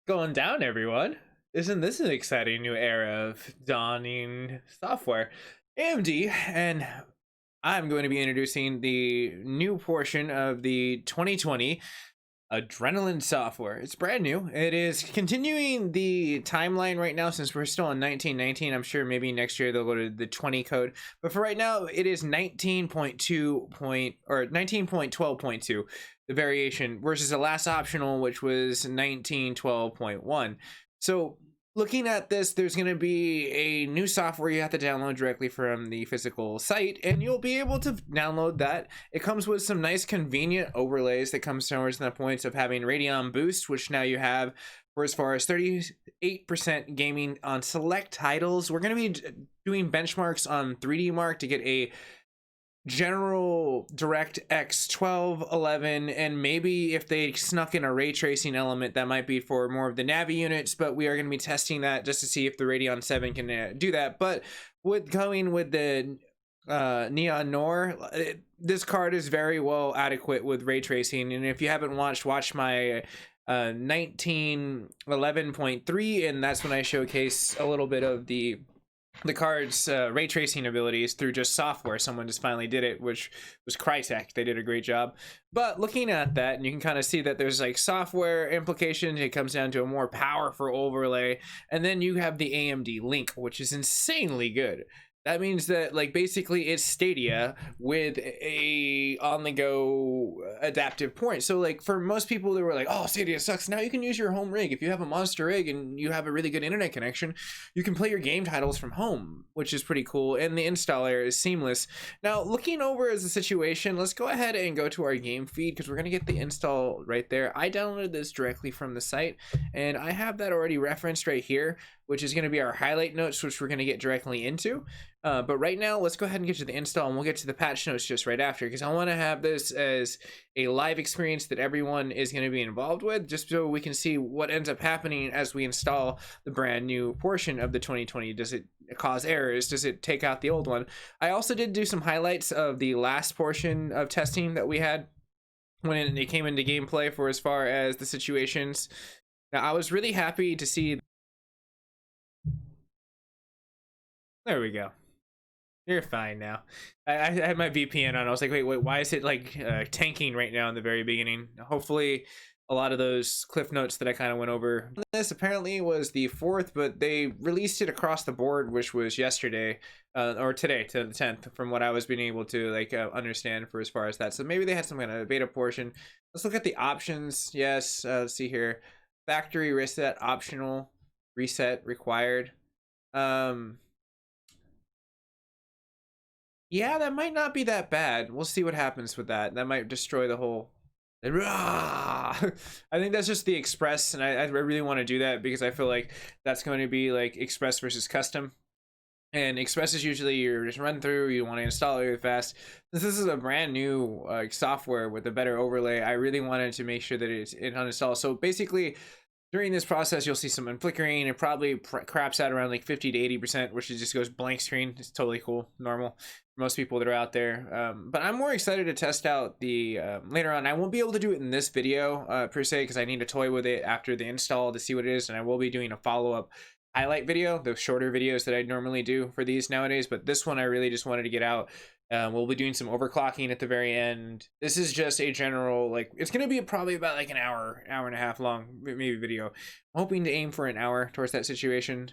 Going down, everyone? Isn't this an exciting new era of dawning software? AMD, and I'm going to be introducing the new portion of the 2020 Adrenalin software. It's brand new. It is continuing the timeline right now since we're still on 1919. I'm sure maybe next year they'll go to the 20 code. But for right now, it is 19.2 or 19.12.2, the variation, versus the last optional, which was 1912.1. So looking at this, there's going to be a new software you have to download directly from the physical site, and you'll be able to download that. It comes with some nice convenient overlays that comes towards the points of having Radeon boost, which now you have for as far as 38% gaming on select titles. We're going to be doing benchmarks on 3D Mark to get a general DirectX 12, 11, and maybe if they snuck in a ray tracing element, that might be for more of the Navi units, but we are going to be testing that just to see if the Radeon 7 can do that. But with going with the Neon Noir, this card is very well adequate with ray tracing, and if you haven't watch my 1911.3, and that's when I showcase a little bit of the card's ray tracing abilities through just software. Someone just finally did it, which was Crytek. They did a great job. But looking at that, and you can kind of see that there's like software implications. It comes down to a more powerful overlay, and then you have the AMD Link, which is insanely good. That means that like basically it's Stadia with a on-the-go adaptive point. So like for most people that were like, oh, Stadia sucks, now you can use your home rig. If you have a monster rig and you have a really good internet connection, you can play your game titles from home, which is pretty cool. And the installer is seamless. Now looking over as a situation, let's go ahead and go to our game feed because we're going to get the install right there. I downloaded this directly from the site, and I have that already referenced right here, which is going to be our highlight notes, which we're going to get directly into. But right now, let's go ahead and get to the install, and we'll get to the patch notes just right after, because I want to have this as a live experience that everyone is going to be involved with, just so we can see what ends up happening as we install the brand new portion of the 2020. Does it cause errors? Does it take out the old one? I also did do some highlights of the last portion of testing that we had when it came into gameplay for as far as the situations. Now, I was really happy to see. There we go. You're fine now. I had my VPN on. I was like, wait, why is it like tanking right now in the very beginning? Hopefully a lot of those cliff notes that I kind of went over. This apparently was the 4th, but they released it across the board, which was yesterday or today to the 10th, from what I was being able to like understand for as far as that. So maybe they had some kind of beta portion. Let's look at the options. Yes, let's see here. Factory reset optional, reset required. Yeah, that might not be that bad. We'll see what happens with that. That might destroy the whole. I think that's just the express, and I really want to do that because I feel like that's going to be like express versus custom. And express is usually you're just run through, you want to install it really fast. Since this is a brand new software with a better overlay, I really wanted to make sure that it's uninstalled. So basically, during this process, you'll see some flickering. It probably craps out around like 50 to 80%, which just goes blank screen. It's totally cool, normal for most people that are out there. But I'm more excited to test out the later on. I won't be able to do it in this video per se because I need to toy with it after the install to see what it is, and I will be doing a follow-up highlight video, the shorter videos that I normally do for these nowadays. But this one I really just wanted to get out. We'll be doing some overclocking at the very end. This is just a general, like, it's going to be probably about like an hour and a half long, maybe video. I'm hoping to aim for an hour towards that situation.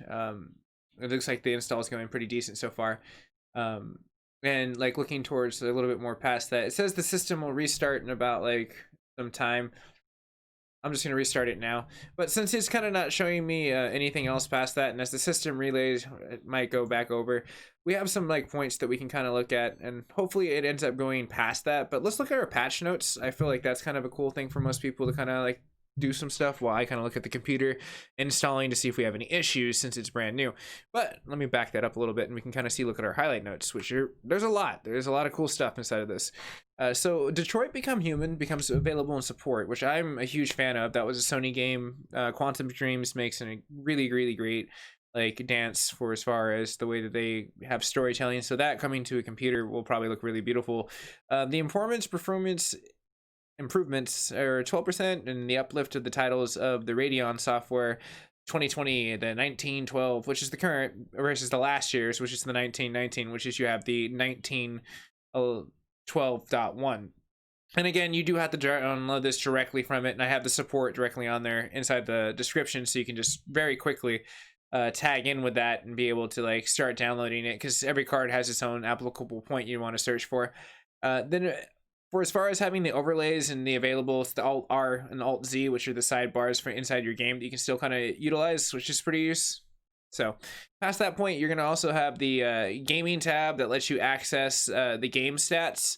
It looks like the install is going pretty decent so far. And like looking towards a little bit more past that, it says the system will restart in about like some time. I'm just going to restart it now. But since it's kind of not showing me anything else past that, and as the system relays, it might go back over. We have some like points that we can kind of look at, and hopefully it ends up going past that. But let's look at our patch notes. I feel like that's kind of a cool thing for most people to kind of like do some stuff while I kind of look at the computer installing to see if we have any issues since it's brand new. But let me back that up a little bit and we can kind of see, look at our highlight notes, which there's a lot of cool stuff inside of this. So Detroit Become Human becomes available in support, which I'm a huge fan of. That was a Sony game. Quantum Dreams makes a really great like dance for as far as the way that they have storytelling. So that coming to a computer will probably look really beautiful. The performance improvements or 12% in the uplift of the titles of the Radeon software 2020, the 1912, which is the current, versus the last year's, which is the 1919, which is you have the 1912.1. And again, you do have to download this directly from it, and I have the support directly on there inside the description, so you can just very quickly tag in with that and be able to like start downloading it, because every card has its own applicable point you want to search for. Then for as far as having the overlays and the available, it's the Alt R and Alt Z, which are the sidebars for inside your game that you can still kind of utilize, which is pretty useful. So past that point, you're going to also have the gaming tab that lets you access the game stats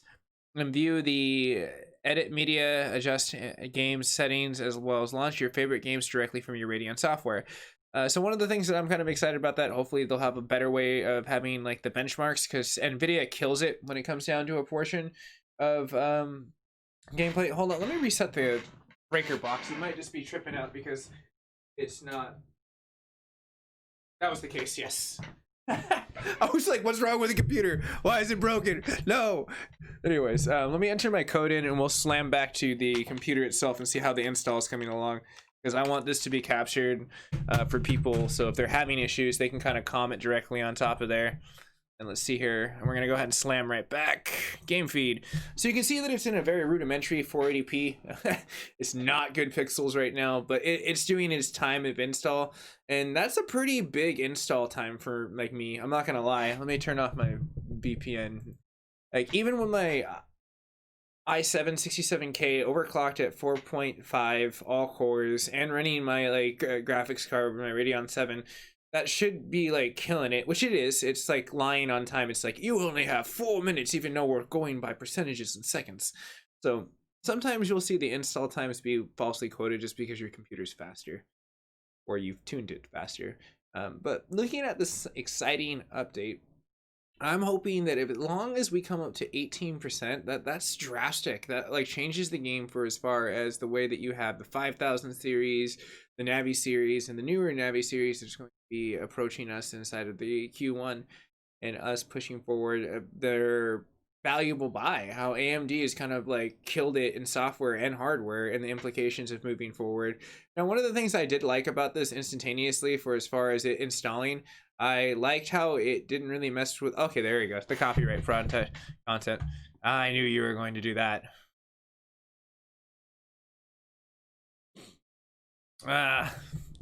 and view the edit media, adjust game settings, as well as launch your favorite games directly from your Radeon software. So one of the things that I'm kind of excited about, that hopefully they'll have a better way of having like the benchmarks, because NVIDIA kills it when it comes down to a portion of gameplay. Hold on, let me reset the breaker box. It might just be tripping out because it's not. That was the case, yes. I was like, what's wrong with the computer? Why is it broken? No. Anyways, let me enter my code in and we'll slam back to the computer itself and see how the install is coming along, because I want this to be captured for people, so if they're having issues they can kind of comment directly on top of there. And let's see here, and we're gonna go ahead and slam right back game feed, so you can see that it's in a very rudimentary 480p. It's not good pixels right now, but it's doing its time of install, and that's a pretty big install time for like me. I'm not gonna lie. Let me turn off my VPN. Like even when my i7 67K overclocked at 4.5 all cores and running my like graphics card, my Radeon 7, that should be like killing it, which it is. It's like lying on time. It's like, you only have 4 minutes, even though we're going by percentages and seconds. So sometimes you'll see the install times be falsely quoted just because your computer's faster or you've tuned it faster. But looking at this exciting update, I'm hoping that if, as long as we come up to 18%, that's drastic. That like changes the game for as far as the way that you have the 5000 series, the Navi series, and the newer Navi series is going to be approaching us inside of the Q1, and us pushing forward their valuable buy. How AMD has kind of like killed it in software and hardware, and the implications of moving forward. Now, one of the things I did like about this instantaneously, for as far as it installing, I liked how it didn't really mess with, okay, there you go, the copyright content. I knew you were going to do that.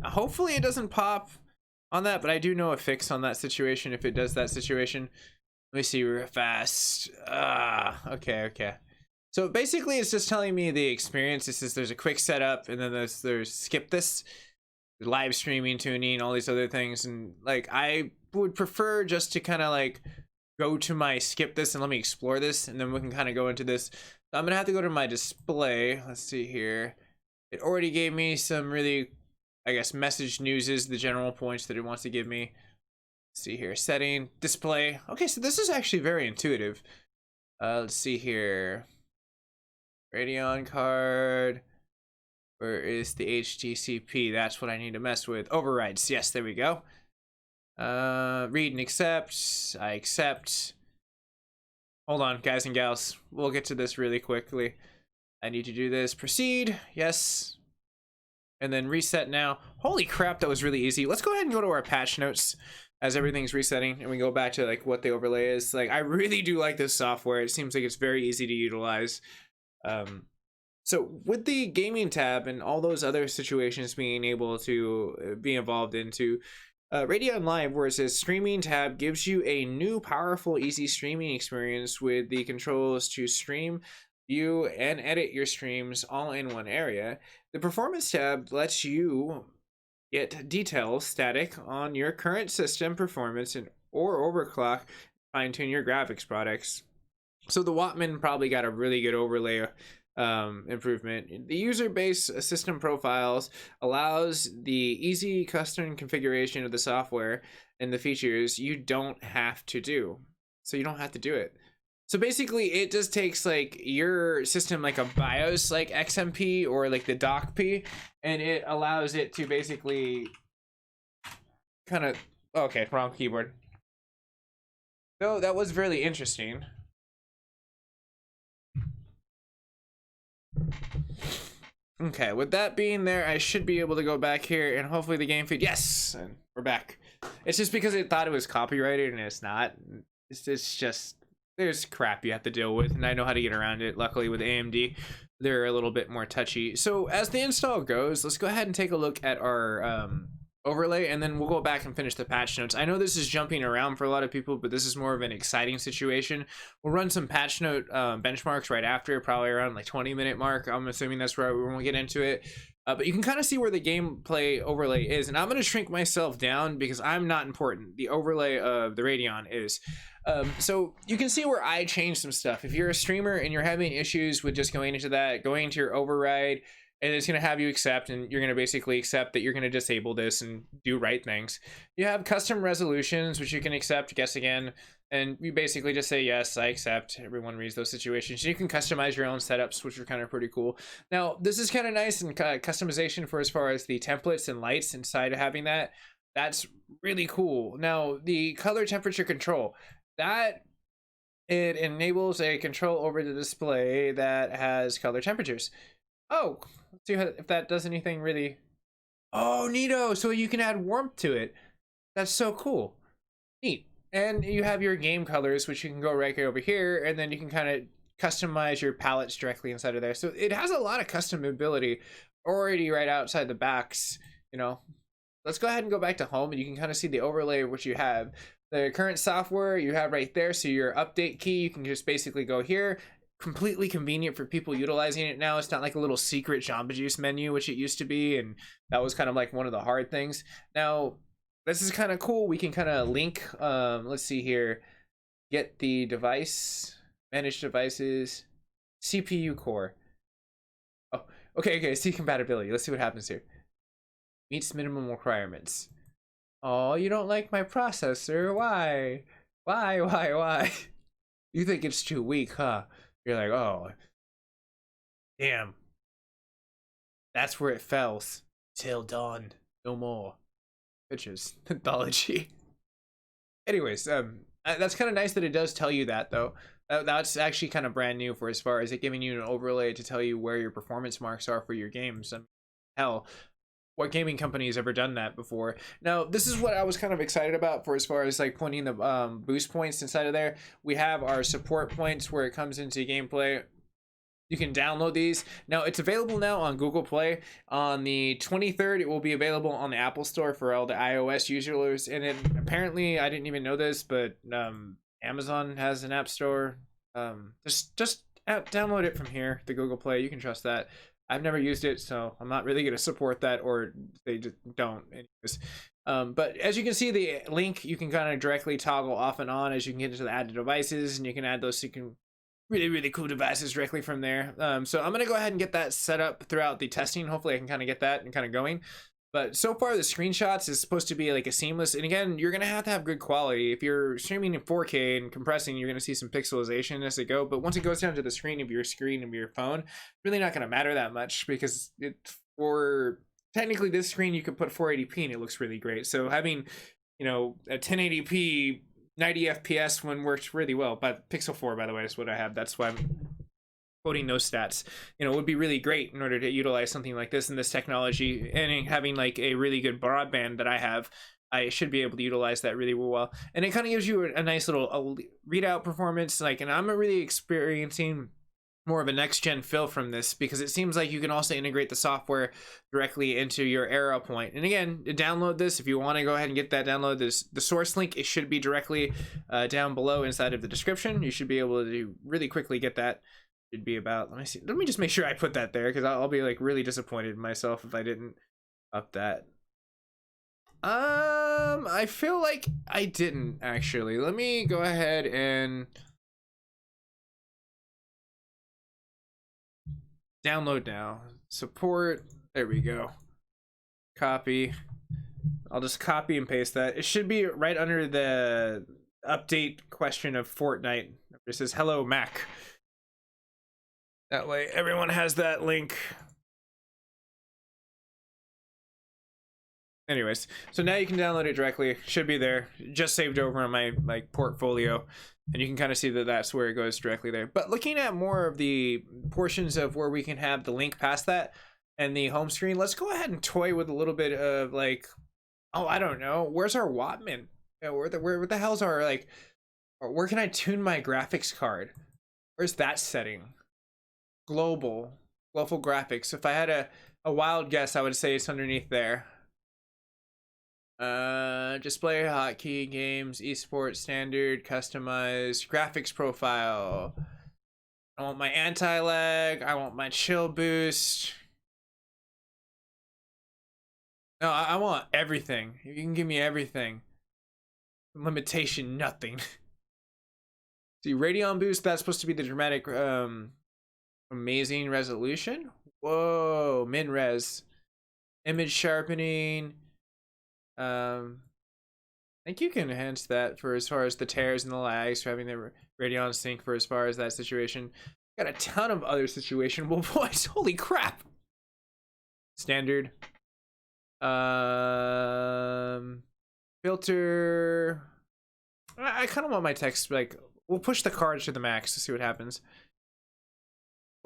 Hopefully it doesn't pop on that, but I do know a fix on that situation if it does that situation. Let me see real fast. Okay. So basically it's just telling me the experience. It says there's a quick setup, and then there's skip this, live streaming, tuning, all these other things. And like, I would prefer just to kind of like go to my skip this and let me explore this, and then we can kind of go into this. So I'm gonna have to go to my display. Let's see here. It already gave me some really, I guess, message news is the general points that it wants to give me. Let's see here, setting, display. Okay, so this is actually very intuitive. Let's see here. Radeon card. Where is the HTCP? That's what I need to mess with. Overrides. Yes, there we go. Read and accept. I accept. Hold on, guys and gals. We'll get to this really quickly. I need to do this. Proceed. Yes. And then reset now. Holy crap, that was really easy. Let's go ahead and go to our patch notes as everything's resetting, and we go back to like what the overlay is. Like, I really do like this software. It seems like it's very easy to utilize. So with the gaming tab and all those other situations being able to be involved into, Radeon Live, where it says streaming tab, gives you a new powerful easy streaming experience with the controls to stream, view, and edit your streams all in one area. The performance tab lets you get details static on your current system performance or overclock, fine-tune your graphics products. So the Wattman probably got a really good overlay improvement. The user base system profiles allows the easy custom configuration of the software and the features you don't have to do. So you don't have to do it. So basically it just takes like your system, like a BIOS like XMP or like the DocP, and it allows it to basically kind of, okay, wrong keyboard. So that was really interesting. Okay, with that being there, I should be able to go back here and hopefully the game feed. Yes, and we're back. It's just because it thought it was copyrighted and it's not. It's just there's crap you have to deal with, and I know how to get around it. Luckily with AMD, they're a little bit more touchy. So as the install goes, let's go ahead and take a look at our overlay, and then we'll go back and finish the patch notes. I know this is jumping around for a lot of people, but this is more of an exciting situation. We'll run some patch note benchmarks right after, probably around like 20-minute mark. I'm assuming that's where we'll get into it. But you can kind of see where the gameplay overlay is, and I'm going to shrink myself down because I'm not important. The overlay of the Radeon is. So you can see where I changed some stuff. If you're a streamer and you're having issues with just going into that, going to your override, and it's going to have you accept, and you're going to basically accept that you're going to disable this and do right things. You have custom resolutions, which you can accept, guess again, and you basically just say, yes, I accept. Everyone reads those situations. You can customize your own setups, which are kind of pretty cool. Now, this is kind of nice and customization for as far as the templates and lights inside of having that. That's really cool. Now, the color temperature control, that it enables a control over the display that has color temperatures. Oh, let's see if that does anything really. Oh, neato. So you can add warmth to it. That's so cool. Neat. And you have your game colors, which you can go right over here, and then you can kind of customize your palettes directly inside of there. So it has a lot of customability already right outside the backs. You know, let's go ahead and go back to home, and you can kind of see the overlay of what you have. The current software you have right there. So your update key, you can just basically go here. Completely convenient for people utilizing it now. It's not like a little secret Jamba Juice menu, which it used to be, and that was kind of like one of the hard things. Now this is kind of cool. We can kind of link let's see here, get the device, manage devices, CPU core. Oh, okay, see compatibility. Let's see what happens here. Meets minimum requirements. Oh, you don't like my processor? Why? You think it's too weak, huh? You're like, oh, damn. That's where it fells. Till dawn, no more. Bitches. Mythology. Anyways, that's kind of nice that it does tell you that, though. That's actually kind of brand new for as far as it giving you an overlay to tell you where your performance marks are for your games. I mean, hell, what gaming company has ever done that before? Now, this is what I was kind of excited about for as far as like pointing the boost points inside of there. We have our support points where it comes into gameplay. You can download these. Now, it's available now on Google Play. On the 23rd, it will be available on the Apple Store for all the iOS users. And it, apparently, I didn't even know this, but Amazon has an app store. Just download it from here, the Google Play. You can trust that. I've never used it, so I'm not really going to support that, or they just don't anyways. But as you can see, the link, you can kind of directly toggle off and on as you can get into the add devices, and you can add those so you can really cool devices directly from there. So I'm going to go ahead and get that set up throughout the testing. Hopefully I can kind of get that and kind of going. But so far the screenshots is supposed to be like a seamless, and again, you're going to have good quality. If you're streaming in 4K and compressing, you're going to see some pixelization as it go, but once it goes down to the screen of your phone, really not going to matter that much, because for technically this screen you could put 480p and it looks really great. So having, you know, a 1080p 90 FPS one works really well. But Pixel 4, by the way, is what I have. That's why I'm quoting those stats. You know, it would be really great in order to utilize something like this and this technology, and having like a really good broadband that I have, I should be able to utilize that really well. And it kind of gives you a nice little readout performance. Like, and I'm really experiencing more of a next-gen feel from this, because it seems like you can also integrate the software directly into your arrow point. And again, to download this, if you want to go ahead and get that download, the source link, it should be directly down below inside of the description. You should be able to really quickly get that. It'd be about, let me just make sure I put that there, because I'll be like really disappointed in myself if I didn't up that. I feel like I didn't actually. Let me go ahead and download now. Support. There we go. Copy. I'll just copy and paste that. It should be right under the update question of Fortnite. It says hello Mac. That way everyone has that link. Anyways, so now you can download it directly. Should be there. Just saved over on my like portfolio, and you can kind of see that that's where it goes directly there. But looking at more of the portions of where we can have the link past that and the home screen, let's go ahead and toy with a little bit of like, oh, I don't know, where's our Wattman? Where the hell's our like? Where can I tune my graphics card? Where's that setting? Global graphics. If I had a wild guess, I would say it's underneath there. Display hotkey, games, esports, standard, customized, graphics profile. I want my anti-lag. I want my chill boost. No, I want everything. You can give me everything. Limitation, nothing. See, Radeon boost, that's supposed to be the dramatic, amazing resolution. Whoa, min res. Image sharpening. I think you can enhance that for as far as the tears and the lags, for having the Radeon sync for as far as that situation. Got a ton of other situation. Well, boys, holy crap. Standard. Filter. I kind of want my text, like, we'll push the cards to the max to see what happens.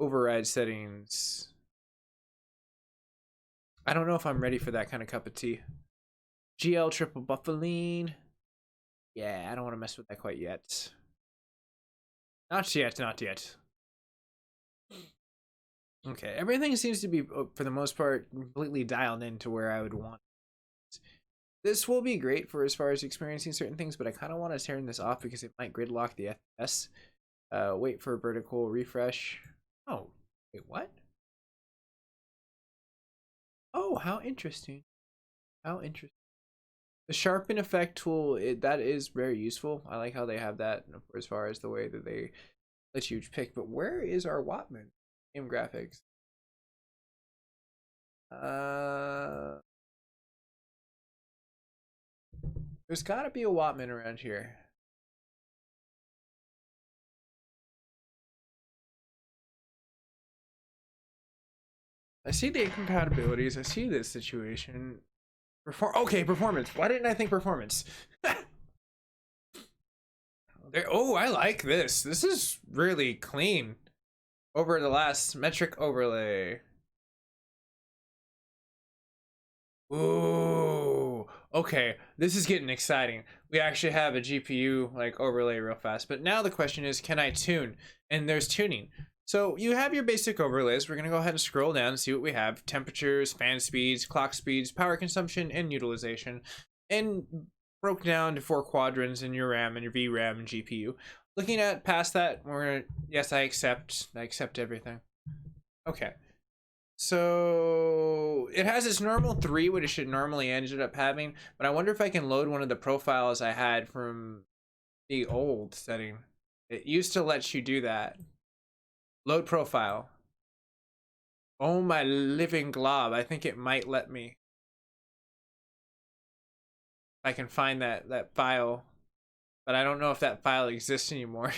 Override settings. I don't know if I'm ready for that kind of cup of tea. GL triple buffaline. Yeah, I don't want to mess with that quite yet. Not yet, not yet. Okay, everything seems to be, for the most part, completely dialed in to where I would want. This will be great for as far as experiencing certain things, but I kind of want to turn this off because it might gridlock the FPS. Wait for a vertical refresh. Oh, wait, what? Oh, how interesting. How interesting. The sharpen effect tool, that is very useful. I like how they have that as far as the way that they let you pick. But where is our Wattman? Game graphics. There's got to be a Wattman around here. I see the incompatibilities. I see this situation. Okay, performance. Why didn't I think performance? Oh, I like this. This is really clean over the last metric overlay. Ooh, okay, this is getting exciting. We actually have a GPU like overlay real fast, but now the question is, can I tune? And there's tuning. So you have your basic overlays. We're gonna go ahead and scroll down and see what we have: temperatures, fan speeds, clock speeds, power consumption, and utilization, and broke down to 4 quadrants in your RAM and your VRAM and GPU. Looking at past that, we're gonna, yes, I accept everything. Okay. So it has its normal 3, what it should normally ended up having, but I wonder if I can load one of the profiles I had from the old setting. It used to let you do that. Load profile. Oh my living glob, I think it might let me. I can find that file, but I don't know if that file exists anymore.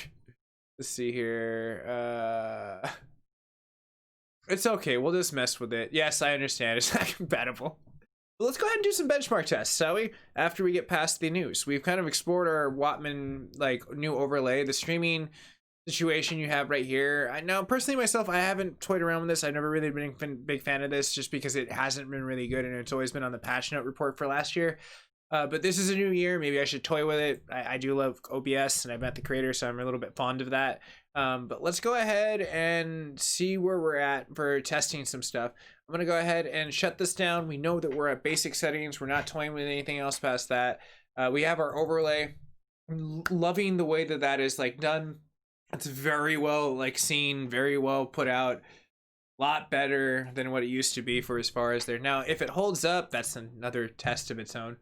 Let's see here. It's okay, we'll just mess with it. Yes, I understand, it's not compatible. But let's go ahead and do some benchmark tests, shall we? After we get past the news. We've kind of explored our Wattman like new overlay, the streaming situation you have right here. I know personally myself, I haven't toyed around with this. I've never really been a big fan of this just because it hasn't been really good and it's always been on the patch note report for last year. But this is a new year. Maybe I should toy with it. I do love OBS and I met the creator, so I'm a little bit fond of that. But let's go ahead and see where we're at for testing some stuff. I'm gonna go ahead and shut this down. We know that we're at basic settings. We're not toying with anything else past that. We have our overlay. I'm loving the way that that is like done. It's very well like seen, very well put out. A lot better than what it used to be for as far as there. Now, if it holds up, that's another test of its own.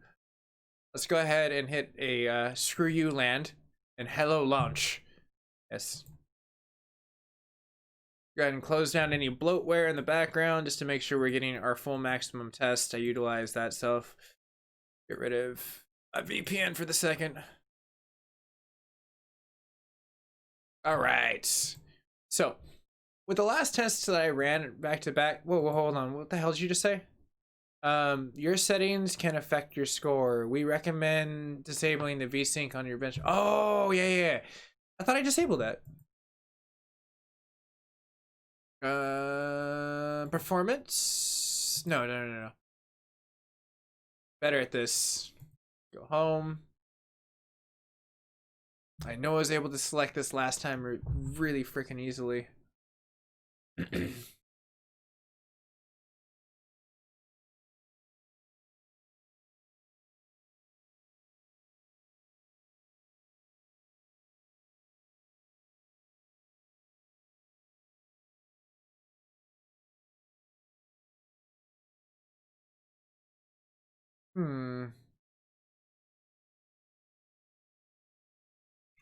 Let's go ahead and hit a screw you land and hello launch. Yes. Go ahead and close down any bloatware in the background just to make sure we're getting our full maximum test. I utilize that self. Get rid of a VPN for the second. All right. So with the last tests that I ran back to back, whoa, hold on. What the hell did you just say? Your settings can affect your score. We recommend disabling the VSync on your bench. Oh, yeah. I thought I disabled that. Performance? No. Better at this. Go home. I know I was able to select this last time really freaking easily.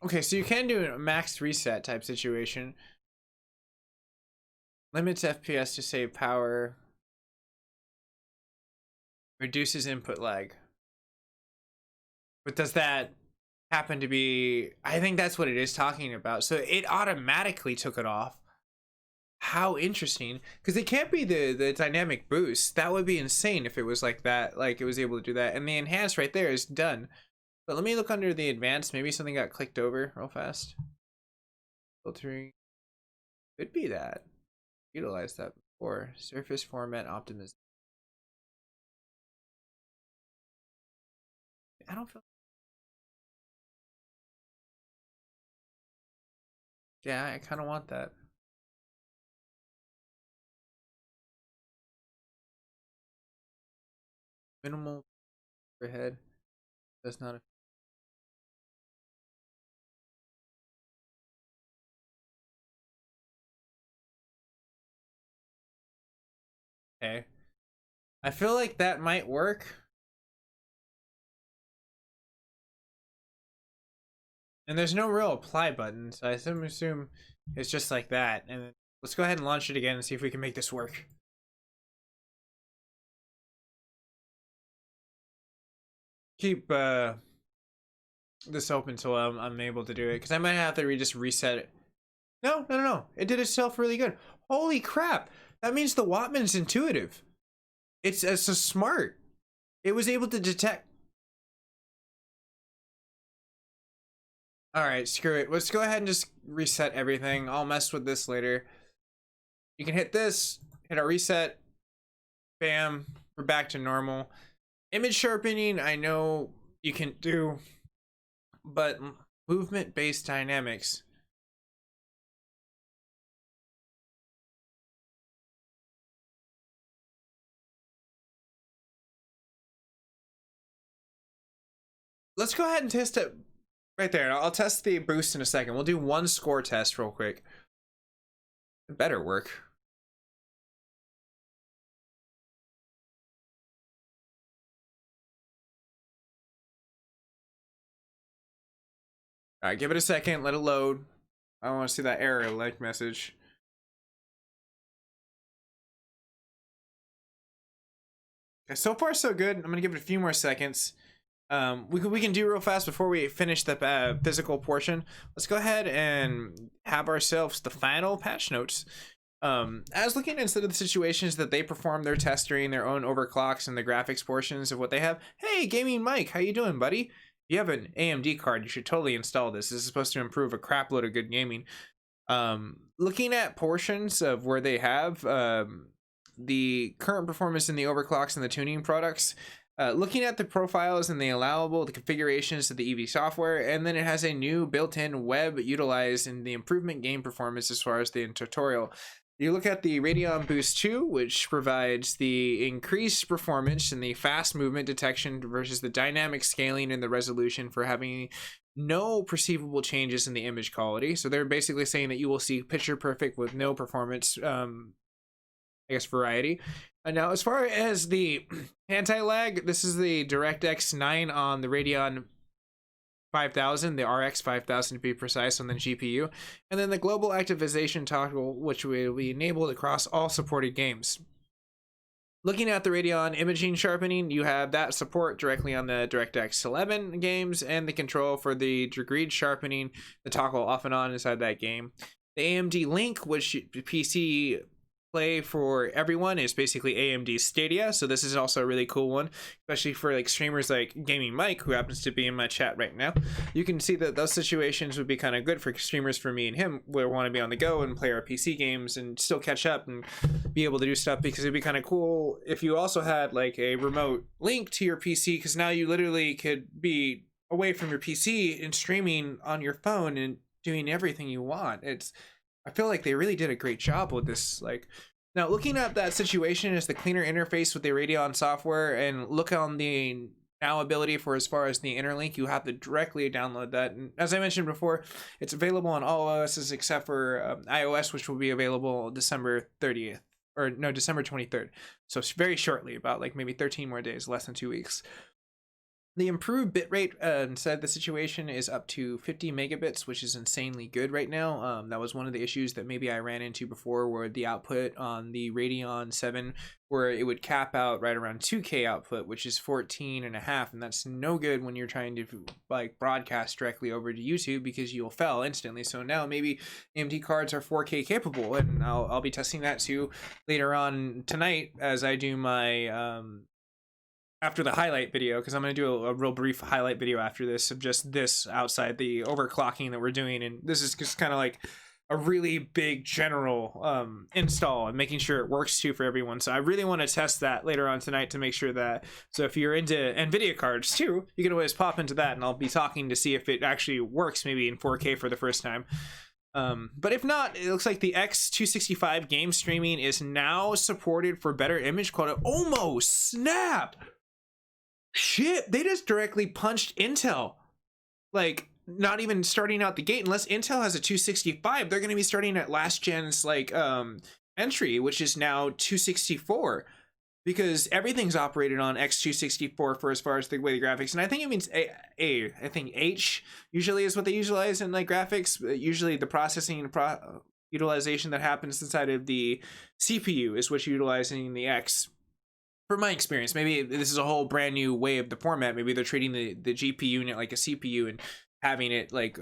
Okay, so you can do a max reset type situation. Limits FPS to save power. Reduces input lag. But does that happen to be... I think that's what it is talking about. So it automatically took it off. How interesting. Because it can't be the dynamic boost. That would be insane if it was like that. Like it was able to do that. And the enhance right there is done. But let me look under the advanced. Maybe something got clicked over real fast. Filtering. Could be that. Utilize that before. Surface format optimization. I don't feel... Yeah, I kind of want that. Minimal overhead. Does not... Okay. I feel like that might work. And there's no real apply button, so I assume it's just like that. And let's go ahead and launch it again and see if we can make this work. Keep this open till I'm able to do it, because I might have to just reset it. No. It did itself really good. Holy crap! That means the Wattman's intuitive. It's so smart. It was able to detect. All right, screw it. Let's go ahead and just reset everything. I'll mess with this later. You can hit this, hit our reset. Bam, we're back to normal. Image sharpening, I know you can do, but movement-based dynamics. Let's go ahead and test it right there. I'll test the boost in a second. We'll do one score test real quick. It better work. All right, give it a second. Let it load. I want to see that error like message. Okay, so far so good. I'm gonna give it a few more seconds. We can do real fast before we finish the physical portion. Let's go ahead and have ourselves the final patch notes. As looking into the situations that they perform their test during their own overclocks and the graphics portions of what they have. Hey, Gaming Mike, how you doing, buddy? If you have an AMD card, you should totally install this. This is supposed to improve a crap load of good gaming. Looking at portions of where they have the current performance in the overclocks and the tuning products, looking at the profiles and the allowable, the configurations of the EV software, and then it has a new built-in web utilized in the improvement game performance as far as the tutorial. You look at the Radeon Boost 2, which provides the increased performance and the fast movement detection versus the dynamic scaling and the resolution for having no perceivable changes in the image quality. So they're basically saying that you will see picture perfect with no performance, I guess, variety. And now, as far as the anti-lag, this is the DirectX 9 on the Radeon 5000, the RX 5000 to be precise, on the GPU, and then the global activation toggle, which will be enabled across all supported games. Looking at the Radeon imaging sharpening, you have that support directly on the DirectX 11 games, and the control for the degreed sharpening, the toggle off and on inside that game. The AMD Link, which PC play for everyone is basically AMD Stadia. So this is also a really cool one, especially for like streamers like Gaming Mike, who happens to be in my chat right now. You can see that those situations would be kind of good for streamers for me and him, where we want to be on the go and play our PC games and still catch up and be able to do stuff, because it'd be kind of cool if you also had like a remote link to your PC, because now you literally could be away from your PC and streaming on your phone and doing everything you want. I feel like they really did a great job with this. Like, now looking at that situation is the cleaner interface with the Radeon software, and look on the now ability for as far as the interlink, you have to directly download that. And as I mentioned before, it's available on all OSs except for iOS, which will be available December 30th, or no, December 23rd. So very shortly, about like maybe 13 more days, less than 2 weeks. The improved bitrate inside the situation is up to 50 megabits, which is insanely good right now. That was one of the issues that maybe I ran into before, where the output on the Radeon 7, where it would cap out right around 2K output, which is 14 and a half, and that's no good when you're trying to like broadcast directly over to YouTube, because you'll fail instantly. So now maybe AMD cards are 4K capable, and I'll be testing that too later on tonight as I do my after the highlight video, because I'm going to do a real brief highlight video after this of just this outside the overclocking that we're doing. And this is just kind of like a really big general install and making sure it works too for everyone. So I really want to test that later on tonight to make sure that, so if you're into NVIDIA cards too, you can always pop into that, and I'll be talking to see if it actually works maybe in 4K for the first time. But if not, it looks like the X265 game streaming is now supported for better image quality. Almost snap! Shit, they just directly punched Intel. Like, not even starting out the gate. Unless Intel has a 265, they're going to be starting at last gen's like entry, which is now 264, because everything's operated on X264 for as far as the way the graphics. And I think it means I think H usually is what they utilize in like graphics. Usually the processing utilization that happens inside of the CPU is what's utilizing the X. From my experience, maybe this is a whole brand new way of the format. Maybe they're treating the GPU unit like a CPU and having it like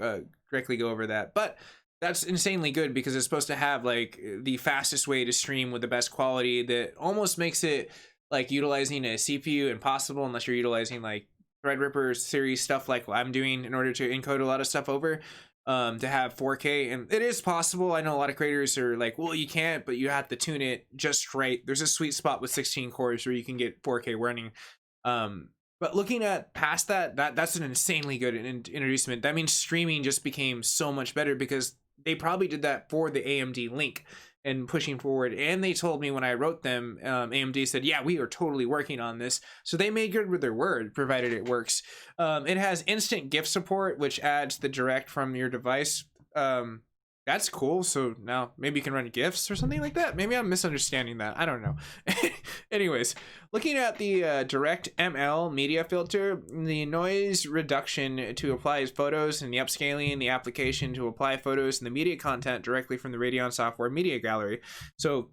directly go over that. But that's insanely good, because it's supposed to have like the fastest way to stream with the best quality that almost makes it like utilizing a CPU impossible, unless you're utilizing like Theadripper series stuff like what I'm doing in order to encode a lot of stuff over. To have 4K, and it is possible. I know a lot of creators are like, well, you can't, but you have to tune it just right. There's a sweet spot with 16 cores where you can get 4K running. But looking at past that's an insanely good introducement. That means streaming just became so much better, because they probably did that for the AMD Link and pushing forward. And they told me when I wrote them, AMD said, yeah, we are totally working on this. So they made good with their word, provided it works. It has instant GIF support, which adds the direct from your device. That's cool. So now maybe you can run GIFs or something like that. Maybe I'm misunderstanding that. I don't know. Anyways, looking at the direct ML media filter, the noise reduction to apply photos, and the upscaling the application to apply photos and the media content directly from the Radeon software media gallery. So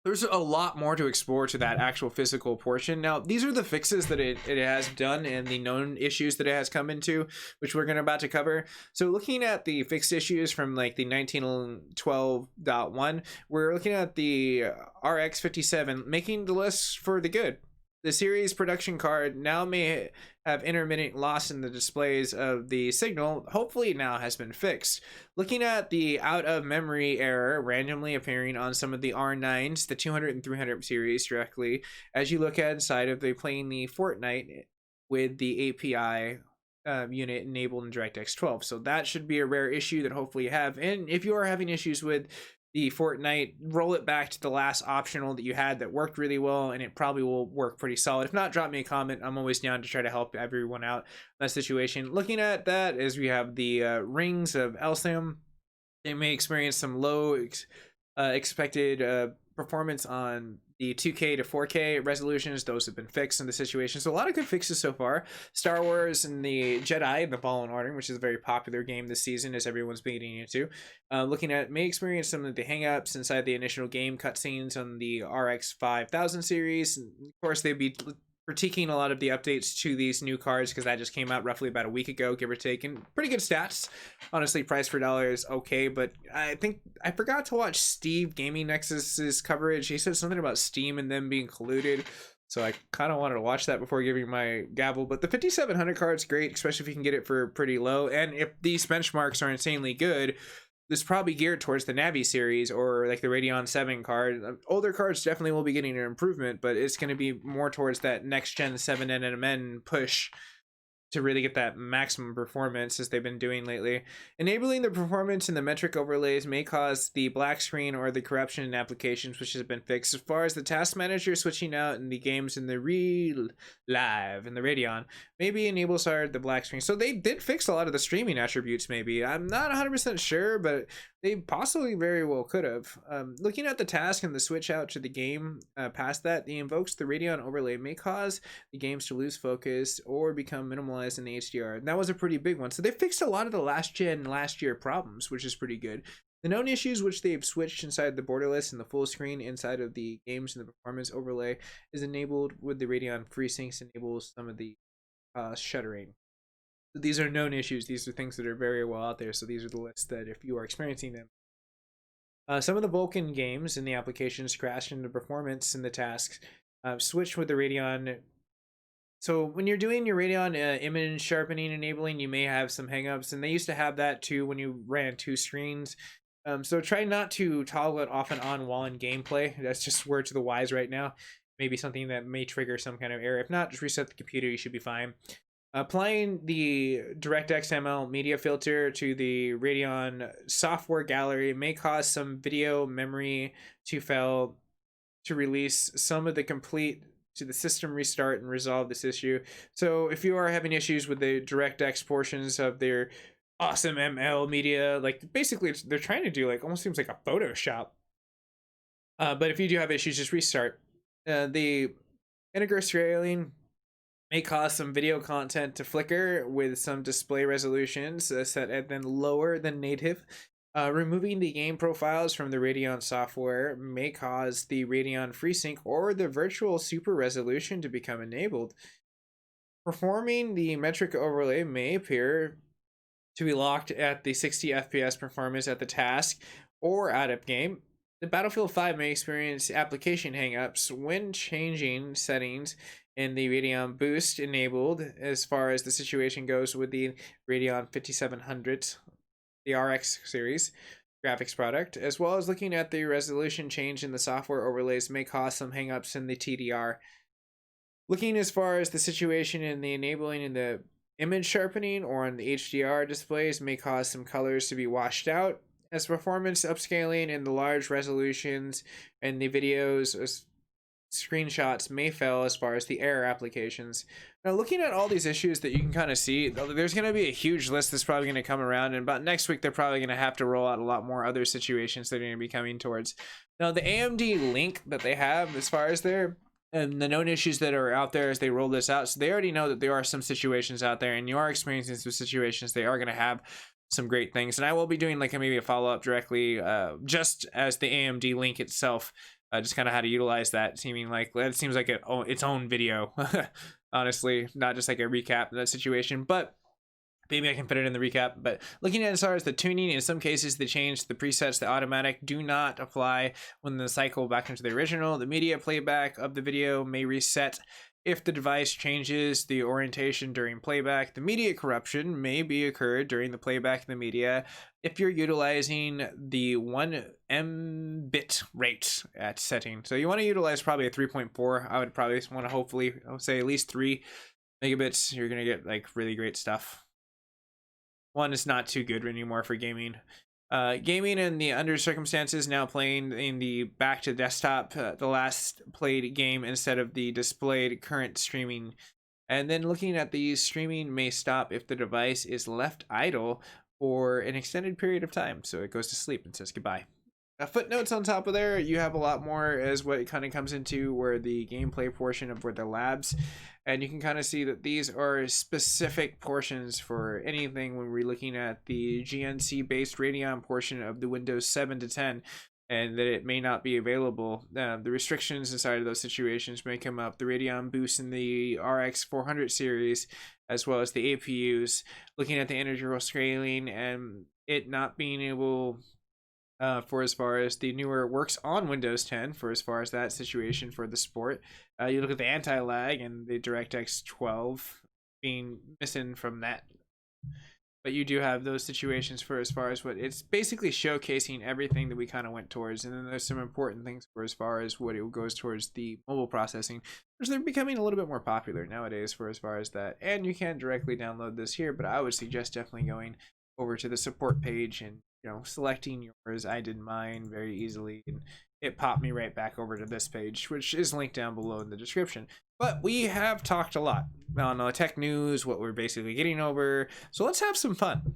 there's a lot more to explore to that actual physical portion. Now, these are the fixes that it has done and the known issues that it has come into, which we're about to cover. So looking at the fixed issues from like the 1912.1, we're looking at the RX 57 making the list for the good. The series production card now may have intermittent loss in the displays of the signal. Hopefully now has been fixed. Looking at the out of memory error randomly appearing on some of the R9s, the 200 and 300 series directly, as you look at inside of the playing the Fortnite with the API unit enabled in DirectX 12. So that should be a rare issue that hopefully you have. And if you are having issues with the Fortnite, roll it back to the last optional that you had that worked really well, and it probably will work pretty solid. If not, drop me a comment. I'm always down to try to help everyone out in that situation. Looking at that, as we have the rings of Elsium, they may experience some low expected performance on the 2K to 4K resolutions. Those have been fixed in the situation. So a lot of good fixes so far. Star Wars and the Jedi and the Fallen Order, which is a very popular game this season as everyone's beating into. Looking at may experience some of the hangups inside the initial game cutscenes on the RX 5000 series. And of course, they'd be critiquing a lot of the updates to these new cards because that just came out roughly about a week ago, give or take, and pretty good stats. Honestly, price per dollar is okay, but I think I forgot to watch Steve Gaming Nexus's coverage. He said something about Steam and them being colluded, so I kind of wanted to watch that before giving my gavel. But the 5700 card's great, especially if you can get it for pretty low, and if these benchmarks are insanely good, this is probably geared towards the Navi series or like the Radeon 7 card. Older cards definitely will be getting an improvement, but it's going to be more towards that next gen 7nm push to really get that maximum performance as they've been doing lately. Enabling the performance in the metric overlays may cause the black screen or the corruption in applications, which has been fixed. As far as the task manager switching out in the games in the real live in the Radeon, maybe enables the black screen. So they did fix a lot of the streaming attributes, maybe. I'm not 100% sure, but they possibly very well could have. Looking at the task and the switch out to the game past that, the invokes the Radeon overlay may cause the games to lose focus or become minimalized in the HDR. And that was a pretty big one. So they fixed a lot of the last year problems, which is pretty good. The known issues which they've switched inside the borderless and the full screen inside of the games and the performance overlay is enabled with the Radeon FreeSyncs enables some of the shuttering. These are known issues. These are things that are very well out there. So these are the lists that if you are experiencing them. Some of the Vulkan games in the applications crash into performance in the tasks. Switch with the Radeon. So when you're doing your Radeon image sharpening enabling, you may have some hangups, and they used to have that too when you ran 2 screens. So try not to toggle it off and on while in gameplay. That's just word to the wise right now. Maybe something that may trigger some kind of error. If not, just reset the computer. You should be fine. Applying the DirectX ML media filter to the Radeon software gallery may cause some video memory to fail to release some of the complete to the system restart and resolve this issue. So if you are having issues with the DirectX portions of their awesome ML media, like basically they're trying to do like almost seems like a Photoshop. But if you do have issues, just restart. The integer scaling may cause some video content to flicker with some display resolutions set at then lower than native. Removing the game profiles from the Radeon software may cause the Radeon FreeSync or the virtual super resolution to become enabled. Performing the metric overlay may appear to be locked at the 60 FPS performance at the task or out of game. The Battlefield 5 may experience application hangups when changing settings in the Radeon Boost enabled as far as the situation goes with the Radeon 5700, the RX series graphics product, as well as looking at the resolution change in the software overlays may cause some hangups in the TDR. Looking as far as the situation in the enabling in the image sharpening or on the HDR displays may cause some colors to be washed out, as performance upscaling in the large resolutions and the videos screenshots may fail as far as the error applications. Now, looking at all these issues that you can kind of see, there's going to be a huge list that's probably going to come around, and about next week they're probably going to have to roll out a lot more other situations that are going to be coming towards. Now, the AMD Link that they have as far as their and the known issues that are out there as they roll this out, so they already know that there are some situations out there, and you are experiencing some situations. They are going to have some great things, and I will be doing like maybe a follow-up directly just as the AMD Link itself, just kind of how to utilize that, seeming like it seems like its own video. Honestly, not just like a recap of that situation, but maybe I can put it in the recap. But looking at as far as the tuning, in some cases they changed the presets. The automatic do not apply when the cycle back into the original. The media playback of the video may reset if the device changes the orientation during playback. The media corruption may be occurred during the playback of the media if you're utilizing the 1 Mbit rate at setting. So you want to utilize probably a 3.4. I would probably want to hopefully, I would say at least 3 megabits. You're going to get like really great stuff. 1 is not too good anymore for gaming. Gaming in the under circumstances, now playing in the back to desktop, the last played game instead of the displayed current streaming. And then looking at the streaming may stop if the device is left idle for an extended period of time. So it goes to sleep and says goodbye. Footnotes on top of there, you have a lot more as what it kind of comes into where the gameplay portion of where the labs, and you can kind of see that these are specific portions for anything when we're looking at the GNC based Radeon portion of the Windows 7 to 10. and that it may not be available. The restrictions inside of those situations may come up. The Radeon boost in the RX 400 series, as well as the APUs, looking at the integral scaling and it not being able, for as far as the newer works on Windows 10, for as far as that situation for the sport. You look at the anti-lag and the DirectX 12 being missing from that, but you do have those situations for as far as what it's basically showcasing everything that we kind of went towards. And then there's some important things for as far as what it goes towards the mobile processing, which they're becoming a little bit more popular nowadays for as far as that. And you can directly download this here, but I would suggest definitely going over to the support page and, you know, selecting yours. I did mine very easily and it popped me right back over to this page, which is linked down below in the description. But we have talked a lot on tech news, what we're basically getting over. So let's have some fun.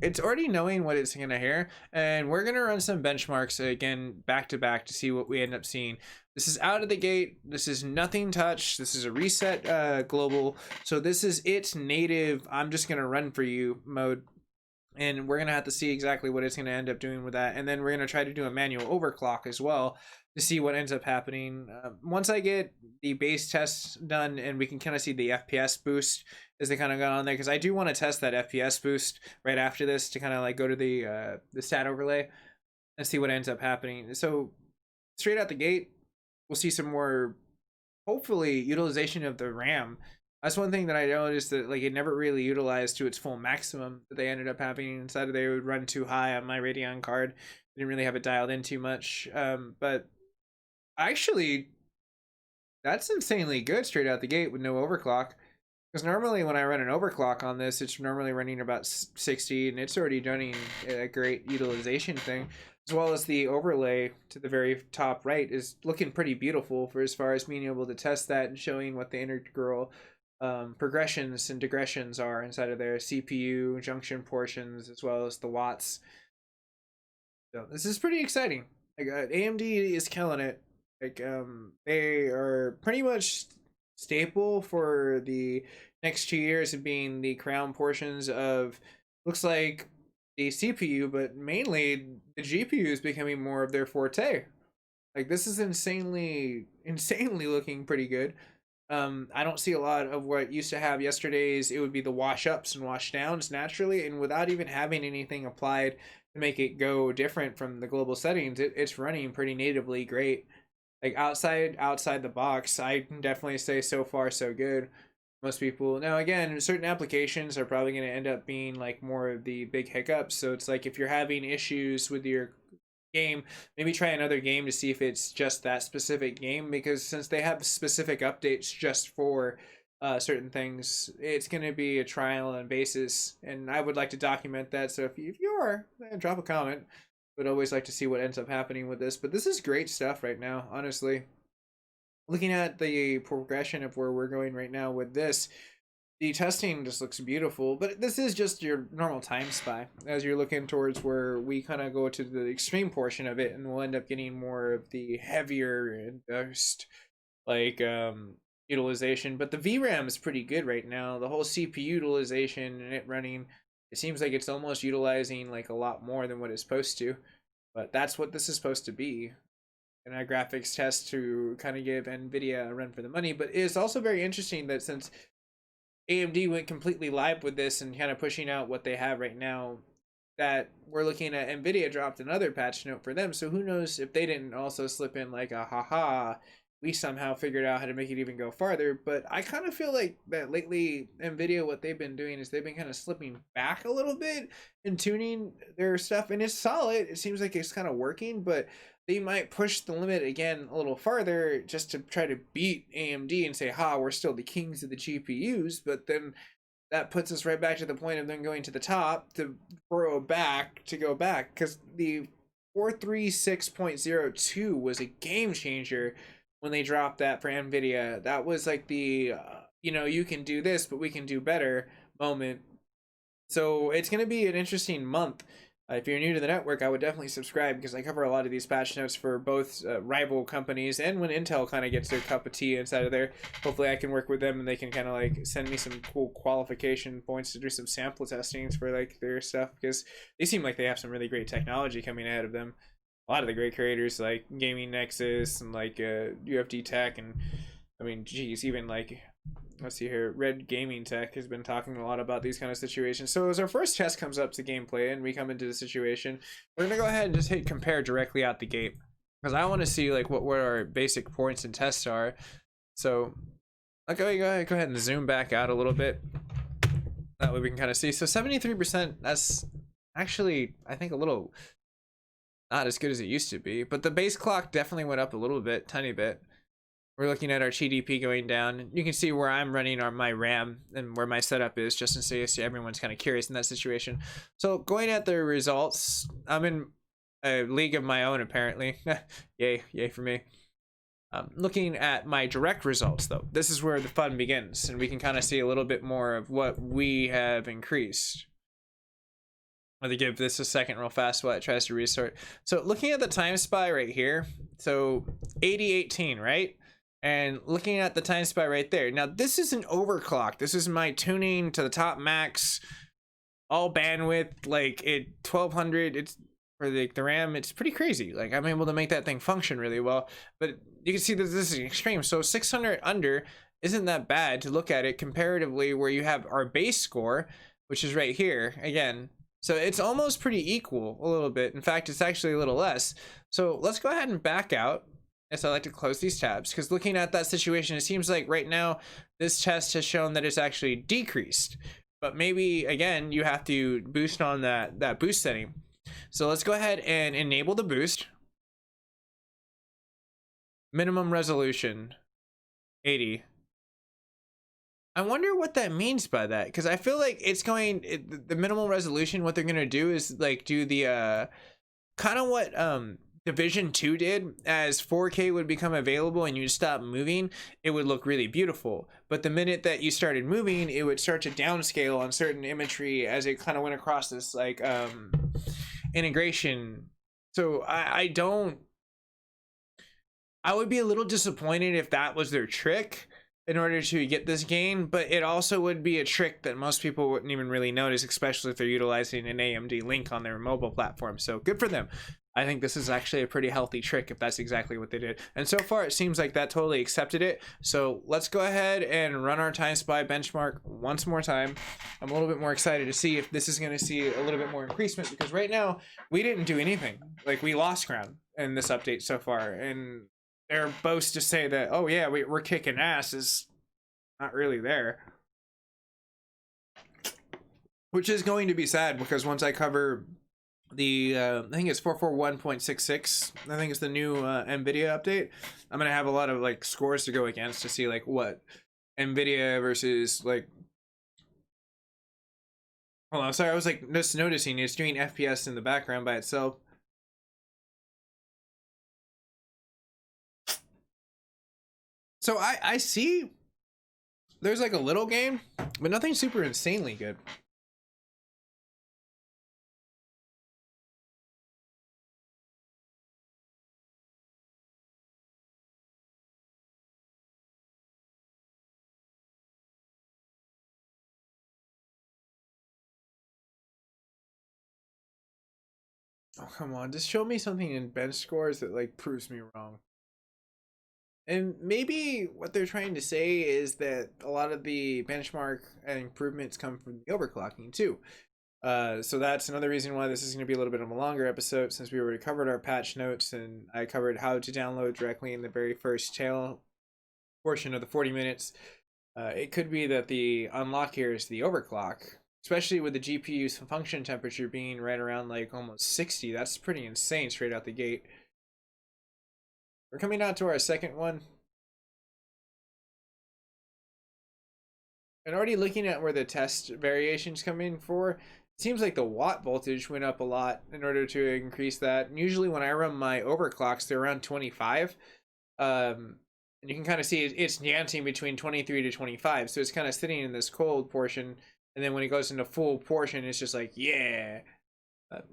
It's already knowing what it's gonna hear, and we're gonna run some benchmarks again back to back to see what we end up seeing. This is out of the gate. This is nothing touch. This is a reset global. So this is its native, I'm just gonna run for you mode. And we're gonna have to see exactly what it's gonna end up doing with that, and then we're gonna try to do a manual overclock as well to see what ends up happening. Once I get the base tests done and we can kind of see the FPS boost as they kind of got on there, because I do want to test that FPS boost right after this to kind of like go to the stat overlay and see what ends up happening. So straight out the gate, we'll see some more, hopefully, utilization of the RAM. That's one thing that I noticed, that like it never really utilized to its full maximum that they ended up having. Instead of, they would run too high on my Radeon card. I didn't really have it dialed in too much. But actually, that's insanely good straight out the gate with no overclock. Because normally when I run an overclock on this, it's normally running about 60, and it's already running a great utilization thing. As well as the overlay to the very top right is looking pretty beautiful for as far as being able to test that and showing what the integral progressions and digressions are inside of their CPU junction portions, as well as the watts. So this is pretty exciting. Like AMD is killing it. Like they are pretty much staple for the next 2 years of being the crown portions of, looks like, the CPU, but mainly the GPU is becoming more of their forte. Like this is insanely looking pretty good. I don't see a lot of what used to have yesterday's. It would be the wash ups and wash downs naturally, and without even having anything applied to make it go different from the global settings, it's running pretty natively great. Like outside the box, I can definitely say so far so good. Most people, now again, certain applications are probably going to end up being like more of the big hiccups. So it's like if you're having issues with your game, maybe try another game to see if it's just that specific game, because since they have specific updates just for certain things, it's going to be a trial and basis, and I would like to document that. So if you are, drop a comment. Would always like to see what ends up happening with this, but this is great stuff right now, honestly. Looking at the progression of where we're going right now with this, the testing just looks beautiful, but this is just your normal time spy as you're looking towards where we kind of go to the extreme portion of it, and we'll end up getting more of the heavier and best like utilization. But the VRAM is pretty good right now. The whole CPU utilization and it running, it seems like it's almost utilizing like a lot more than what it's supposed to, but that's what this is supposed to be. And a graphics test to kind of give NVIDIA a run for the money. But it's also very interesting that since AMD went completely live with this and kind of pushing out what they have right now, that we're looking at NVIDIA dropped another patch note for them. So who knows if they didn't also slip in like a haha, we somehow figured out how to make it even go farther. But I kind of feel like that lately NVIDIA, what they've been doing is they've been kind of slipping back a little bit and tuning their stuff, and it's solid. It seems like it's kind of working, but they might push the limit again a little farther just to try to beat AMD and say, ha, we're still the kings of the GPUs. But then that puts us right back to the point of them going to the top to go back, because the 436.02 was a game changer when they dropped that for NVIDIA. That was like the, you can do this, but we can do better moment. So it's going to be an interesting month. If you're new to the network, I would definitely subscribe, because I cover a lot of these patch notes for both rival companies, and when Intel kind of gets their cup of tea inside of there, hopefully I can work with them and they can kind of like send me some cool qualification points to do some sample testings for like their stuff, because they seem like they have some really great technology coming out of them. a lot of the great creators like Gaming Nexus and like UFD Tech, and I mean, geez, even like, let's see here, Red Gaming Tech has been talking a lot about these kind of situations. So as our first test comes up to gameplay and we come into the situation, we're gonna go ahead and just hit compare directly out the gate, because I want to see like what our basic points and tests are. So okay, go ahead and zoom back out a little bit. That way we can kind of see. So 73%, that's actually, I think, a little not as good as it used to be, but the base clock definitely went up a little bit, tiny bit. We're looking at our TDP going down. You can see where I'm running my RAM and where my setup is, just in case everyone's kind of curious in that situation. So going at the results, I'm in a league of my own apparently. Yay for me. Looking at my direct results though, this is where the fun begins, and we can kind of see a little bit more of what we have increased. I'm going to give this a second real fast while it tries to restart. So looking at the time spy right here, so 8018, right? And looking at the time spy right there. Now this is an overclock. This is my tuning to the top max, all bandwidth, like 1200. It's for the RAM. It's pretty crazy. Like I'm able to make that thing function really well. But you can see that this is extreme. So 600 under isn't that bad to look at it comparatively, where you have our base score, which is right here again. So it's almost pretty equal a little bit. In fact, it's actually a little less. So let's go ahead and back out. Yes, I like to close these tabs, because looking at that situation, it seems like right now this test has shown that it's actually decreased. But maybe again, you have to boost on that boost setting. So let's go ahead and enable the boost. Minimum resolution 80. I wonder what that means by that, because I feel like it's going the minimal resolution. What they're gonna do is like do the kind of what Division 2 did. As 4K would become available and you stop moving, it would look really beautiful. But the minute that you started moving, it would start to downscale on certain imagery as it kind of went across this like integration. So I would be a little disappointed if that was their trick in order to get this gain, but it also would be a trick that most people wouldn't even really notice, especially if they're utilizing an AMD Link on their mobile platform. So good for them. I think this is actually a pretty healthy trick if that's exactly what they did. And so far it seems like that totally accepted it. So let's go ahead and run our time spy benchmark once more time. I'm a little bit more excited to see if this is going to see a little bit more increasement, because right now we didn't do anything. Like we lost ground in this update so far, and their boast to say that, oh yeah, we're kicking ass is not really there. Which is going to be sad, because once I cover the, I think it's 441.66, I think it's the new NVIDIA update, I'm going to have a lot of like scores to go against to see like what NVIDIA versus like, hold on, sorry, I was like just noticing it's doing FPS in the background by itself. So I see there's like a little game, but nothing super insanely good. Oh, come on, just show me something in bench scores that like proves me wrong. And maybe what they're trying to say is that a lot of the benchmark improvements come from the overclocking too. So that's another reason why this is going to be a little bit of a longer episode, since we already covered our patch notes and I covered how to download directly in the very first tail portion of the 40 minutes. It could be that the unlock here is the overclock, especially with the GPU's function temperature being right around like almost 60. That's pretty insane straight out the gate. We're coming out to our second one. And already looking at where the test variations come in for, it seems like the watt voltage went up a lot in order to increase that. And usually when I run my overclocks, they're around 25. And you can kind of see it's dancing between 23 to 25. So it's kind of sitting in this cold portion. And then when it goes into full portion, it's just like, yeah.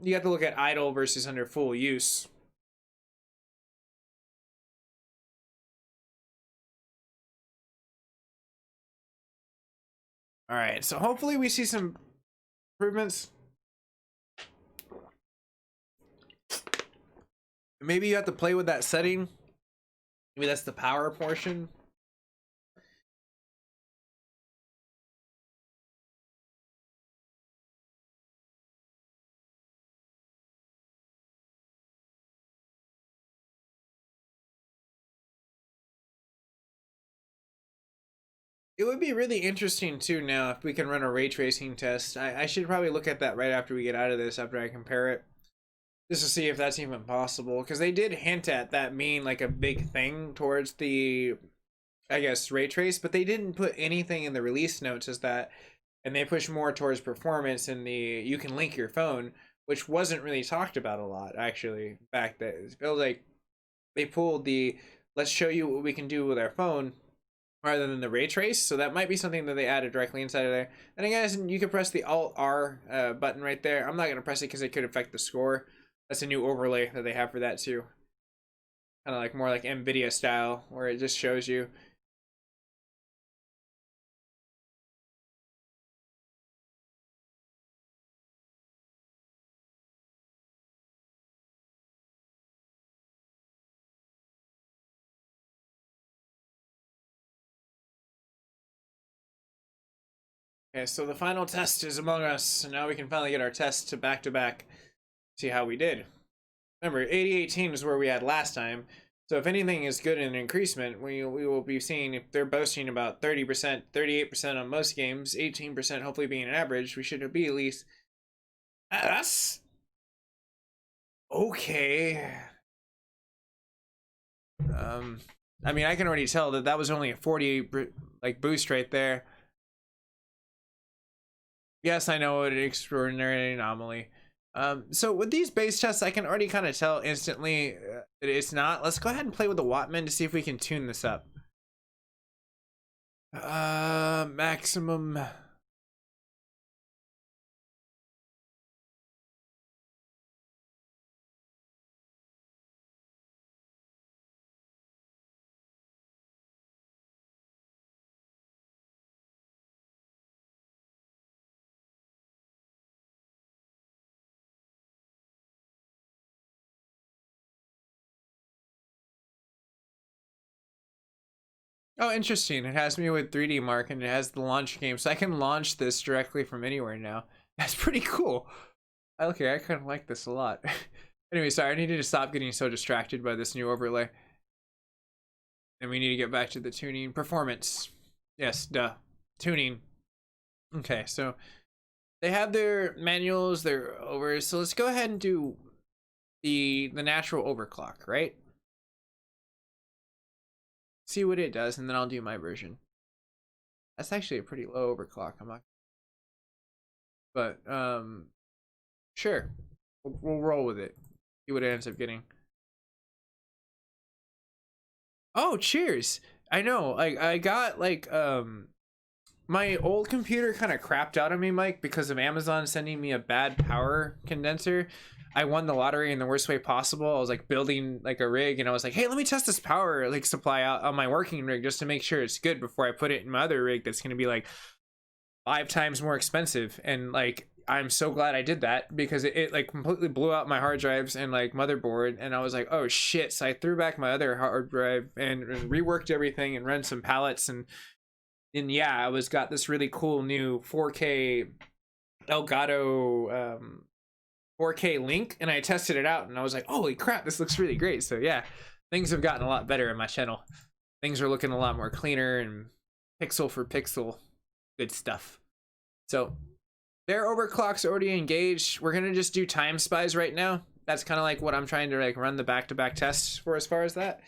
You have to look at idle versus under full use. All right, so hopefully we see some improvements. Maybe you have to play with that setting. Maybe that's the power portion. It would be really interesting too now if we can run a ray tracing test. I should probably look at that right after we get out of this, after I compare it, just to see if that's even possible, because they did hint at that being like a big thing towards the, I guess, ray trace, but they didn't put anything in the release notes as that, and they push more towards performance and the you can link your phone, which wasn't really talked about a lot actually back then. It feels like they pulled the let's show you what we can do with our phone rather than the ray trace, so that might be something that they added directly inside of there. And again, you can press the Alt R button right there. I'm not going to press it because it could affect the score. That's a new overlay that they have for that too, kind of like more like NVIDIA style, where it just shows you. Okay, so the final test is among us, so now we can finally get our test to back, see how we did. Remember, 8018 is where we had last time, so if anything is good in increasement, we will be seeing if they're boasting about 30%, 38% on most games, 18% hopefully being an average, we should be at least... that's... okay. I mean, I can already tell that that was only a 48 like boost right there. Yes, I know, an extraordinary anomaly. So with these base tests, I can already kind of tell instantly that it's not. Let's go ahead and play with the Wattman to see if we can tune this up. Maximum. Oh, interesting. It has me with 3D Mark and it has the launch game, so I can launch this directly from anywhere now. That's pretty cool. Okay, I kind of like this a lot. Anyway, sorry, I needed to stop getting so distracted by this new overlay. And we need to get back to the tuning performance. Yes, duh. Tuning. Okay, so they have their manuals, their over. So let's go ahead and do the natural overclock, right? See what it does, and then I'll do my version. That's actually a pretty low overclock. I'm not, but sure, we'll roll with it. See what it ends up getting. Oh, cheers! I know, like I got like my old computer kind of crapped out on me, Mike, because of Amazon sending me a bad power condenser. I won the lottery in the worst way possible. I was like building like a rig and I was like, hey, let me test this power like supply out on my working rig just to make sure it's good before I put it in my other rig that's going to be like 5 times more expensive. And like, I'm so glad I did that because it like completely blew out my hard drives and like motherboard. And I was like, oh shit. So I threw back my other hard drive and reworked everything and ran some pallets and yeah, I got this really cool new 4K Elgato 4K Link, and I tested it out and I was like, holy crap, this looks really great. So yeah, things have gotten a lot better in my channel. Things are looking a lot more cleaner and pixel for pixel, good stuff. So their overclock's already engaged. We're gonna just do time spies right now. That's kind of like what I'm trying to like run the back-to-back tests for as far as that.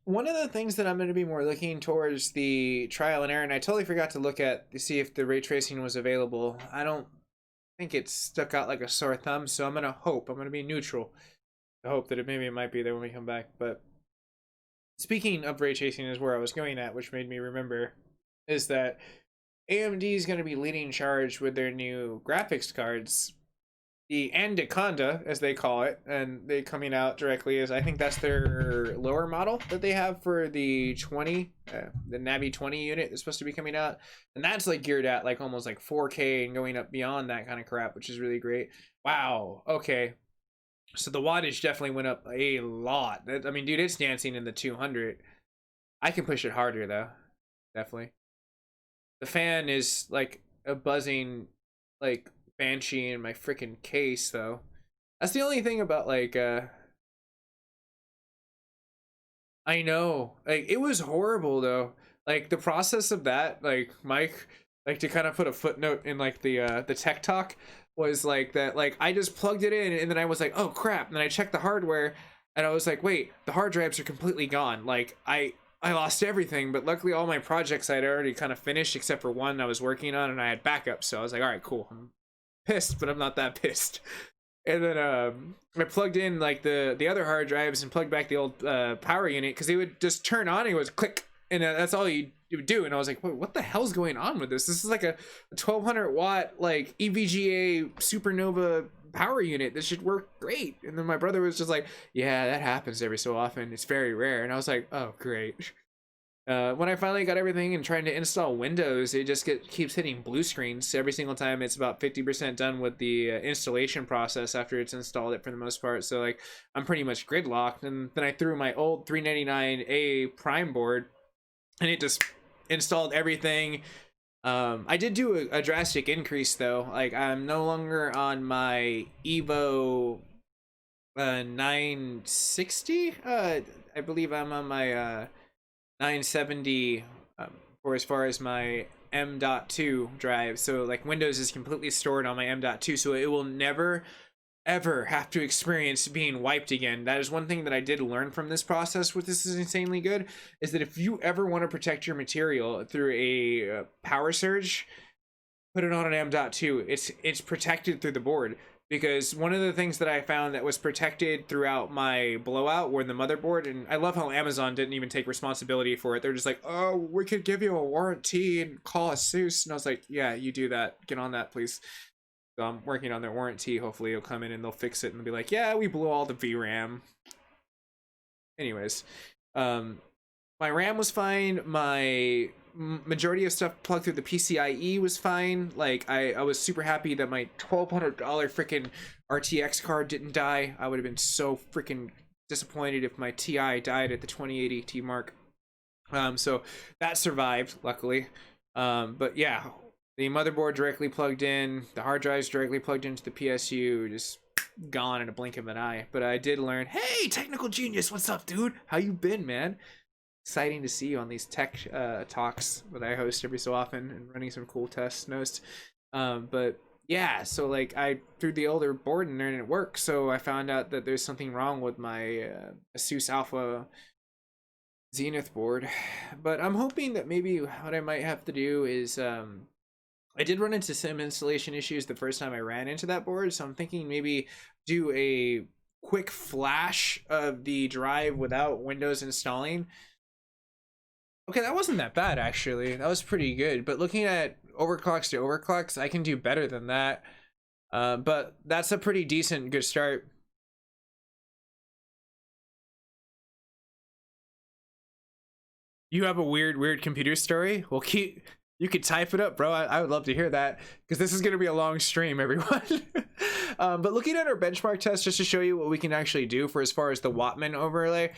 One of the things that I'm going to be more looking towards the trial and error, and I totally forgot to look at to see if the ray tracing was available. I don't think it stuck out like a sore thumb, so I'm going to be neutral. I hope that maybe it might be there when we come back. But speaking of ray tracing is where I was going at, which made me remember, is that AMD is going to be leading charge with their new graphics cards, the Anaconda, as they call it, and they coming out directly as I think that's their lower model that they have for the 20, the Navi 20 unit that's supposed to be coming out, and that's like geared at like almost like 4K and going up beyond that kind of crap, which is really great. Wow. Okay. So the wattage definitely went up a lot. I mean, dude, it's dancing in the 200. I can push it harder though, definitely. The fan is like a buzzing, like banshee in my freaking case though. That's the only thing about like I know. Like it was horrible though. Like the process of that, like Mike, like to kind of put a footnote in like the tech talk was like that like I just plugged it in and then I was like, "Oh crap." And then I checked the hardware and I was like, "Wait, the hard drives are completely gone." Like I lost everything, but luckily all my projects I'd already kind of finished except for one I was working on and I had backup. So I was like, "All right, cool." I'm pissed, but I'm not that pissed. And then I plugged in like the other hard drives and plugged back the old power unit because it would just turn on and it was click, and that's all you would do. And I was like, wait, what the hell's going on with this? This is like a 1200 watt like EVGA supernova power unit. This should work great. And then my brother was just like, yeah, that happens every so often. It's very rare. And I was like, oh great. When I finally got everything and trying to install Windows, it just keeps hitting blue screens every single time. It's about 50% done with the installation process after it's installed it for the most part. So like I'm pretty much gridlocked. And then I threw my old 399A Prime board, and it just installed everything. I did do a drastic increase though. Like I'm no longer on my Evo 960. I believe I'm on my 970 for as far as my M.2 drive. So like Windows is completely stored on my M.2, so it will never ever have to experience being wiped again. That is one thing that I did learn from this process, which this is insanely good, is that if you ever want to protect your material through a power surge, put it on an M.2. It's protected through the board. Because one of the things that I found that was protected throughout my blowout were the motherboard, and I love how Amazon didn't even take responsibility for it. They're just like, oh, we could give you a warranty and call Asus. And I was like, yeah, you do that. Get on that, please. So I'm working on their warranty. Hopefully it'll come in and they'll fix it and be like, yeah, we blew all the VRAM. Anyways, my RAM was fine. My majority of stuff plugged through the PCIe was fine. Like I was super happy that my $1,200 freaking RTX card didn't die. I would have been so freaking disappointed if my TI died at the 2080 T mark. So that survived, luckily. But yeah, the motherboard directly plugged in, the hard drives directly plugged into the PSU, just gone in a blink of an eye. But I did learn, hey, technical genius, what's up, dude? How you been, man? Exciting to see you on these tech talks that I host every so often and running some cool test notes. But yeah, so like I threw the older board in there and it worked. So I found out that there's something wrong with my Asus Alpha Zenith board. But I'm hoping that maybe what I might have to do is I did run into some installation issues the first time I ran into that board. So I'm thinking maybe do a quick flash of the drive without Windows installing. Okay, that wasn't that bad actually. That was pretty good. But looking at overclocks to overclocks, I can do better than that. But that's a pretty decent good start. You have a weird computer story? Well, you could type it up, bro. I would love to hear that because this is going to be a long stream, everyone. But looking at our benchmark test, just to show you what we can actually do for as far as the Wattman overlay.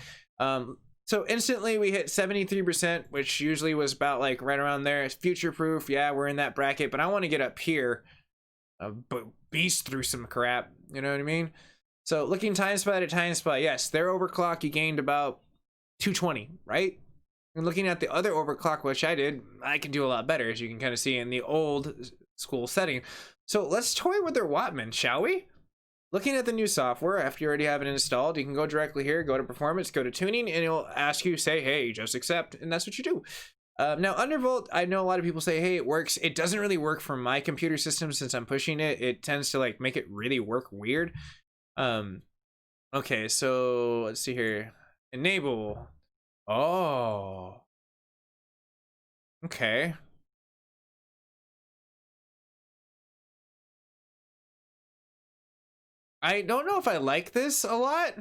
So instantly we hit 73%, which usually was about like right around there. It's future proof. Yeah, we're in that bracket, but I want to get up here, but beast through some crap. You know what I mean? So looking time spot to time spot, yes, their overclock, you gained about 220, right? And looking at the other overclock, which I did, I can do a lot better, as you can kind of see in the old school setting. So let's toy with their Wattman, shall we? Looking at the new software, after you already have it installed, you can go directly here, go to performance, go to tuning, and it'll ask you, say, hey, just accept, and that's what you do. Now, undervolt, I know a lot of people say, hey, it works. It doesn't really work for my computer system since I'm pushing it. It tends to like make it really work weird. Okay, so let's see here. Enable. Oh. Okay. I don't know if I like this a lot.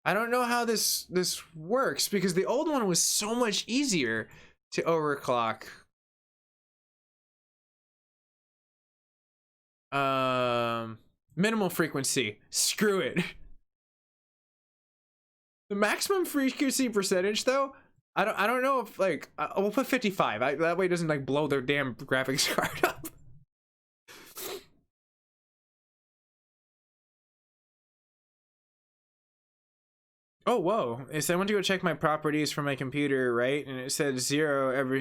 I don't know how this works because the old one was so much easier to overclock. Minimal frequency. Screw it. The maximum frequency percentage though, I don't know if like we'll put 55. That way it doesn't like blow their damn graphics card up. Oh whoa, it said I went to go check my properties for my computer, right? And it said 0 every